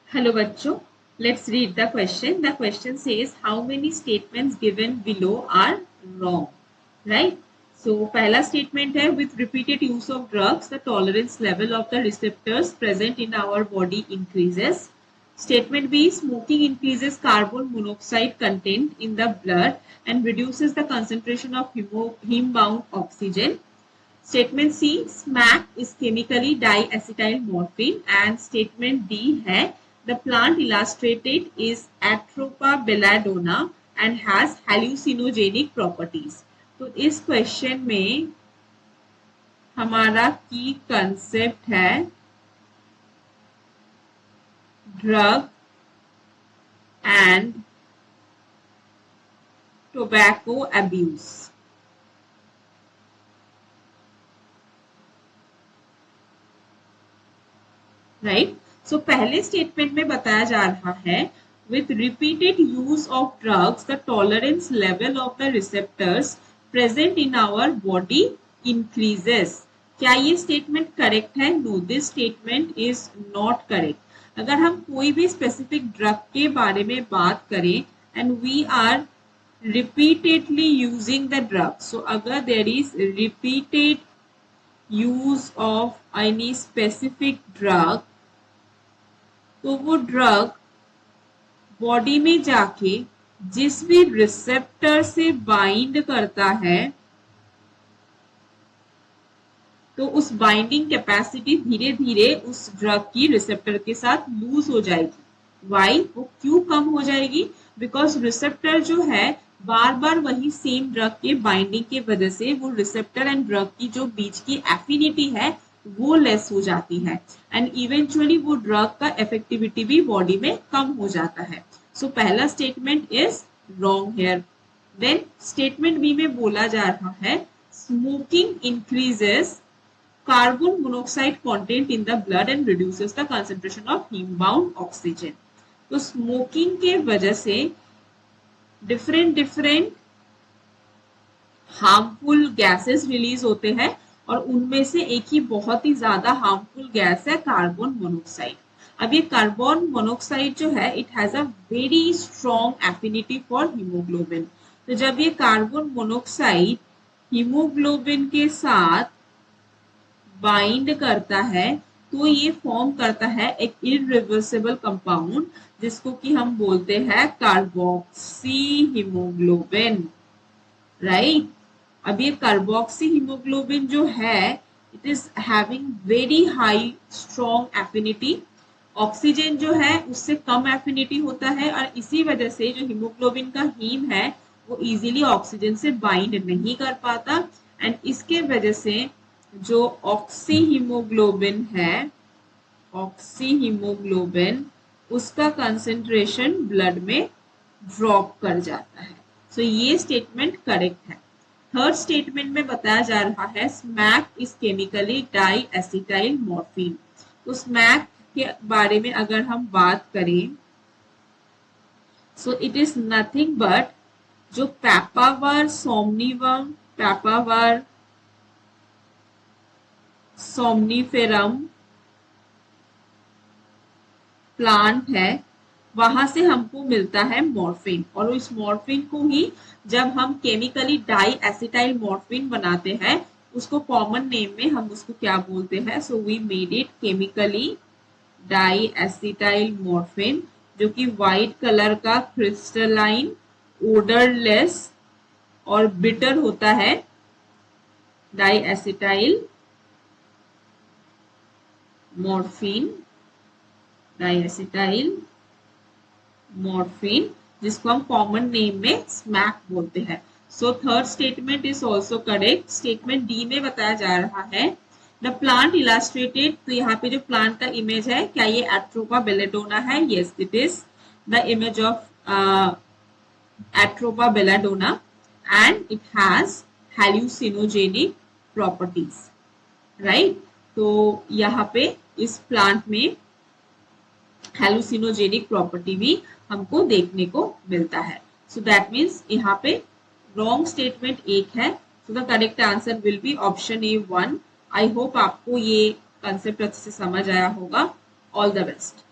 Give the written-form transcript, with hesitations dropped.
Hello बच्चों, let's read the question. The question says how many statements given below are wrong, right? So पहला statement है with repeated use of drugs, the tolerance level of the receptors present in our body increases. Statement B, smoking increases carbon monoxide content in the blood and reduces the concentration of heme-bound oxygen. Statement C, SMAC is chemically diacetyl morphine, and statement D है the plant illustrated is Atropa belladonna and has hallucinogenic properties. तो इस question में हमारा की concept है drug and tobacco abuse. Right. So पहले statement में बताया जा रहा है with repeated use of drugs the tolerance level of the receptors present in our body increases. क्या ये स्टेटमेंट करेक्ट है? No, this statement is not correct. अगर हम कोई भी स्पेसिफिक ड्रग के बारे में बात करें and we are repeatedly using the drug, so अगर there is repeated use of any specific drug, तो वो ड्रग बॉडी में जाके जिस भी रिसेप्टर से बाइंड करता है तो उस बाइंडिंग कैपेसिटी धीरे धीरे उस ड्रग की रिसेप्टर के साथ लूज हो जाएगी. वाई? वो क्यों कम हो जाएगी? बिकॉज रिसेप्टर जो है बार बार वही सेम ड्रग के बाइंडिंग की वजह से वो रिसेप्टर एंड ड्रग की जो बीच की एफिनिटी है वो लेस हो जाती है एंड इवेंचुअली वो ड्रग का इफेक्टिविटी भी बॉडी में कम हो जाता है. सो पहला statement is wrong here. Then statement B में बोला जा रहा है smoking increases carbon monoxide content in the blood and reduces the concentration of heme-bound oxygen. तो स्मोकिंग के वजह से डिफरेंट हार्मफुल गैसेस रिलीज होते हैं और उनमें से एक ही बहुत ही ज्यादा हार्मफुल गैस है कार्बन मोनोक्साइड. अब ये कार्बन मोनोक्साइड जो है it has a very strong affinity for haemoglobin. तो जब ये कार्बन मोनोक्साइड हीमोग्लोबिन के साथ बाइंड करता है तो ये फॉर्म करता है एक इरिवर्सिबल कंपाउंड जिसको कि हम बोलते हैं कार्बोक्सी हीमोग्लोबिन. राइट. अब ये कार्बोक्सी हीमोग्लोबिन जो है it is having very high strong affinity. Oxygen जो है उससे कम एफिनिटी होता है और इसी वजह से जो हीमोग्लोबिन का हीम है वो इजीली ऑक्सीजन से बाइंड नहीं कर पाता एंड इसके वजह से जो ऑक्सी हीमोग्लोबिन है, ऑक्सी हीमोग्लोबिन उसका कंसेंट्रेशन ब्लड में ड्रॉप कर जाता है. सो ये स्टेटमेंट करेक्ट है. थर्ड स्टेटमेंट में बताया जा रहा है smack is chemically diacetyl morphine. तो स्मैक के बारे में अगर हम बात करें so it is nothing but जो पैपावर सोमनिवम, पैपावर सोमनिफेरम प्लांट है वहां से हमको मिलता है मॉर्फिन और इस मॉर्फिन को ही जब हम केमिकली डाइएसिटाइल मॉर्फिन बनाते हैं उसको कॉमन नेम में हम उसको क्या बोलते हैं? So we made it chemically diacetyl morphine जो कि व्हाइट कलर का क्रिस्टलाइन ओडरलेस और बिटर होता है. डाइएसिटाइल मॉर्फिन, डाइएसिटाइल मॉर्फिन जिसको हम कॉमन नेम में स्मैक बोलते हैं. So third statement is also correct. Statement D में बताया जा रहा है द प्लांट इलास्ट्रेटेड. तो यहाँ पे जो प्लांट का इमेज है क्या ये एट्रोपा बेलेडोना है? Yes, it is the image of Atropa belladonna and it has hallucinogenic properties. Right. तो यहाँ पे इस प्लांट में हैलुसिनोजेनिक प्रॉपर्टी भी हमको देखने को मिलता है. सो दैट मीन्स यहाँ पे रॉन्ग स्टेटमेंट एक है. So the correct answer will be option A 1. I hope आपको ये कंसेप्ट अच्छे से समझ आया होगा. All the best.